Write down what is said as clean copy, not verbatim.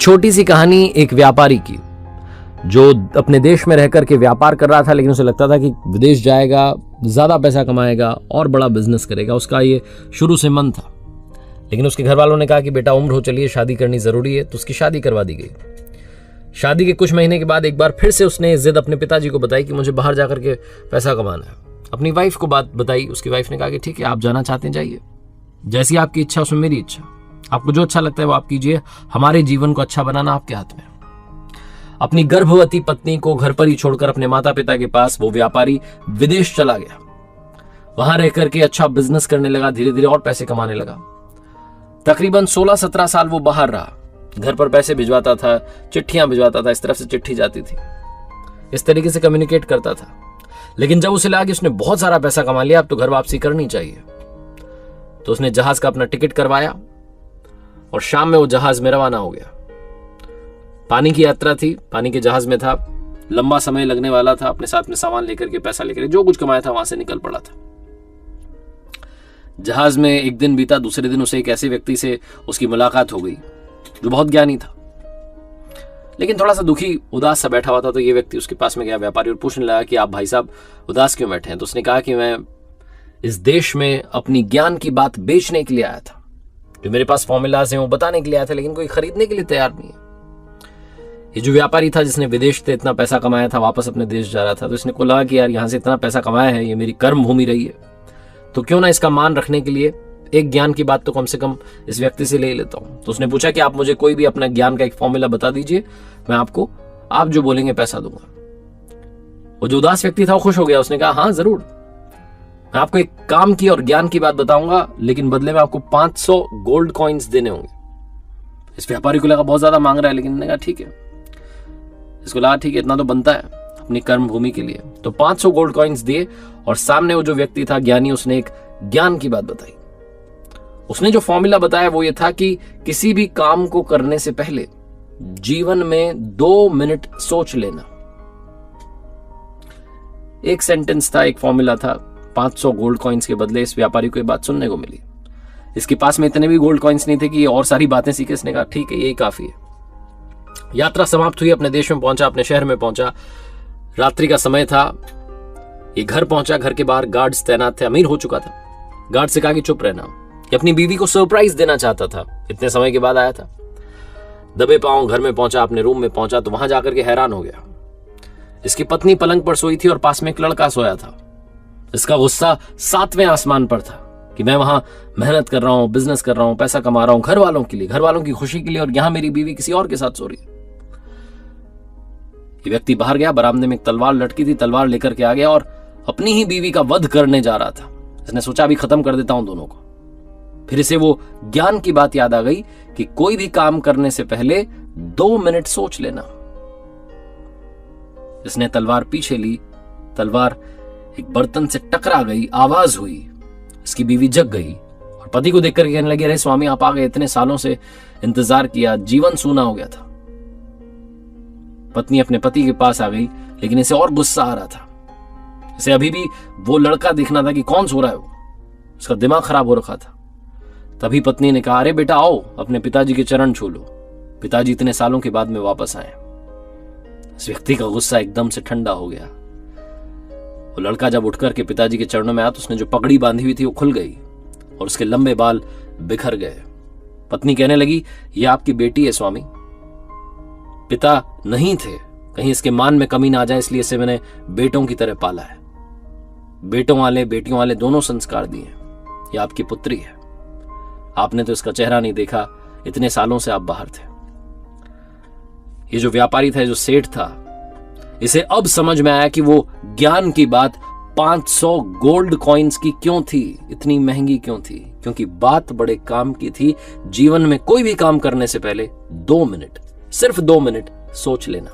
छोटी सी कहानी एक व्यापारी की, जो अपने देश में रहकर के व्यापार कर रहा था, लेकिन उसे लगता था कि विदेश जाएगा, ज़्यादा पैसा कमाएगा और बड़ा बिजनेस करेगा। उसका ये शुरू से मन था। लेकिन उसके घर वालों ने कहा कि बेटा उम्र हो चली है, शादी करनी ज़रूरी है, तो उसकी शादी करवा दी गई। शादी के कुछ महीने के बाद एक बार फिर से उसने जिद अपने पिताजी को बताई कि मुझे बाहर जाकर के पैसा कमाना है। अपनी वाइफ को बात बताई। उसकी वाइफ ने कहा कि ठीक है, आप जाना चाहते हैं जाइए, जैसी आपकी इच्छा उसमें मेरी इच्छा, आपको जो अच्छा लगता है वो आप कीजिए, हमारे जीवन को अच्छा बनाना आपके हाथ में। अपनी गर्भवती पत्नी को घर पर ही छोड़कर अपने माता पिता के पास वो व्यापारी विदेश चला गया। वहां रहकर के अच्छा बिजनेस करने लगा, धीरे धीरे और पैसे कमाने लगा। तकरीबन 16-17 साल वो बाहर रहा। घर पर पैसे भिजवाता था, चिट्ठियां भिजवाता था, इस तरफ से चिट्ठी जाती थी, इस तरीके से कम्युनिकेट करता था। लेकिन जब उसे लगा कि उसने बहुत सारा पैसा कमा लिया, अब तो घर वापसी करनी चाहिए, तो उसने जहाज का अपना टिकट करवाया और शाम में वो जहाज में रवाना हो गया। पानी की यात्रा थी, पानी के जहाज में था, लंबा समय लगने वाला था। अपने साथ में सामान लेकर के, पैसा लेकर, जो कुछ कमाया था वहां से निकल पड़ा था। जहाज में एक दिन बीता, दूसरे दिन उसे एक ऐसे व्यक्ति से उसकी मुलाकात हो गई जो बहुत ज्ञानी था, लेकिन थोड़ा सा दुखी, उदास सा बैठा हुआ था। तो ये व्यक्ति उसके पास में गया, व्यापारी, और पूछने लगा कि आप भाई साहब उदास क्यों बैठे हैं? तो उसने कहा कि मैं इस देश में अपनी ज्ञान की बात बेचने के लिए आया था। जो मेरे पास फॉर्मूलाज हैं वो बताने के लिए आया था, लेकिन कोई खरीदने के लिए तैयार नहीं है। ये जो व्यापारी था जिसने विदेश से इतना पैसा कमाया था, वापस अपने देश जा रहा था, तो इसने को लगा कि यार यहाँ से इतना पैसा कमाया है, ये मेरी कर्म भूमि रही है, तो क्यों ना इसका मान रखने के लिए एक ज्ञान की बात तो कम से कम इस व्यक्ति से ले लेता हूं। तो उसने पूछा कि आप मुझे कोई भी अपना ज्ञान का एक फॉर्मूला बता दीजिए, मैं आपको, आप जो बोलेंगे पैसा दूंगा। वो जो उदास व्यक्ति था वो खुश हो गया। उसने कहा हाँ जरूर, मैं आपको एक काम की और ज्ञान की बात बताऊंगा, लेकिन बदले में आपको 500 गोल्ड कॉइन्स देने होंगे। इस व्यापारी को लगा बहुत ज्यादा मांग रहा है, लेकिन कहा ठीक है, इसको लगा ठीक है, इतना तो बनता है अपनी कर्म भूमि के लिए। तो 500 गोल्ड कॉइन्स दिए और सामने वो जो व्यक्ति था ज्ञानी, उसने एक ज्ञान की बात बताई। उसने जो फॉर्मूला बताया वो ये था कि किसी भी काम को करने से पहले जीवन में 2 मिनट सोच लेना। एक सेंटेंस था, एक फॉर्मूला था। 500 गोल्ड कॉइन्स के बदले इस व्यापारी को ये बात सुनने को मिली। इसके पास में इतने भी गोल्ड कॉइन्स नहीं थे कि ये और सारी बातें सीखे। इसने कहा ठीक है, यही काफी है। यात्रा समाप्त हुई, अपने देश में पहुंचा, अपने शहर में पहुंचा। रात्रि का समय था, ये घर पहुंचा। घर के बाहर गार्ड्स तैनात थे, अमीर हो चुका था। गार्ड से कहा कि चुप रहना, ये अपनी बीवी को सरप्राइज देना चाहता था, इतने समय के बाद आया था। दबे पांव घर में पहुंचा, अपने रूम में पहुंचा तो वहां जाकर के हैरान हो गया। इसकी पत्नी पलंग पर सोई थी और पास में एक लड़का सोया था। इसका गुस्सा 7वें आसमान पर था कि मैं वहां मेहनत कर रहा हूं, बिजनेस कर रहा हूं, पैसा कमा रहा हूं घर वालों के लिए, घर वालों की खुशी के लिए, और यहां मेरी बीवी किसी और के साथ सो रही है। ये व्यक्ति बाहर गया, बरामदे में एक तलवार लटकी थी, तलवार लेकर के आ गया और अपनी ही बीवी का वध करने जा रहा था। इसने सोचा अभी खत्म कर देता हूं दोनों को। फिर इसे वो ज्ञान की बात याद आ गई कि कोई भी काम करने से पहले 2 मिनट सोच लेना। इसने तलवार पीछे ली, तलवार एक बर्तन से टकरा गई, आवाज हुई। इसकी बीवी जग गई और पति को देखकर कहने लगी, अरे स्वामी आप आ गए, इतने सालों से इंतजार किया, जीवन सूना हो गया था। पत्नी अपने पति के पास आ गई, लेकिन इसे और गुस्सा आ रहा था। इसे अभी भी वो लड़का देखना था कि कौन सो रहा है वो। उसका दिमाग खराब हो रखा था। तभी पत्नी ने कहा, अरे बेटा आओ, अपने पिताजी के चरण छू लो, पिताजी इतने सालों के बाद में वापस आए। इस व्यक्ति का गुस्सा एकदम से ठंडा हो गया। वो लड़का जब उठकर के पिताजी के चरणों में आया तो उसने जो पगड़ी बांधी हुई थी वो खुल गई और उसके लंबे बाल बिखर गए। पत्नी कहने लगी, ये आपकी बेटी है स्वामी, पिता नहीं थे, कहीं इसके मान में कमी ना आ जाए, इसलिए इसे मैंने बेटों की तरह पाला है। बेटों वाले बेटियों वाले दोनों संस्कार दिए। ये आपकी पुत्री है, आपने तो इसका चेहरा नहीं देखा, इतने सालों से आप बाहर थे। ये जो व्यापारी था, जो सेठ था, इसे अब समझ में आया कि वो ज्ञान की बात 500 गोल्ड कॉइन्स की क्यों थी, इतनी महंगी क्यों थी, क्योंकि बात बड़े काम की थी। जीवन में कोई भी काम करने से पहले 2 मिनट, सिर्फ 2 मिनट सोच लेना।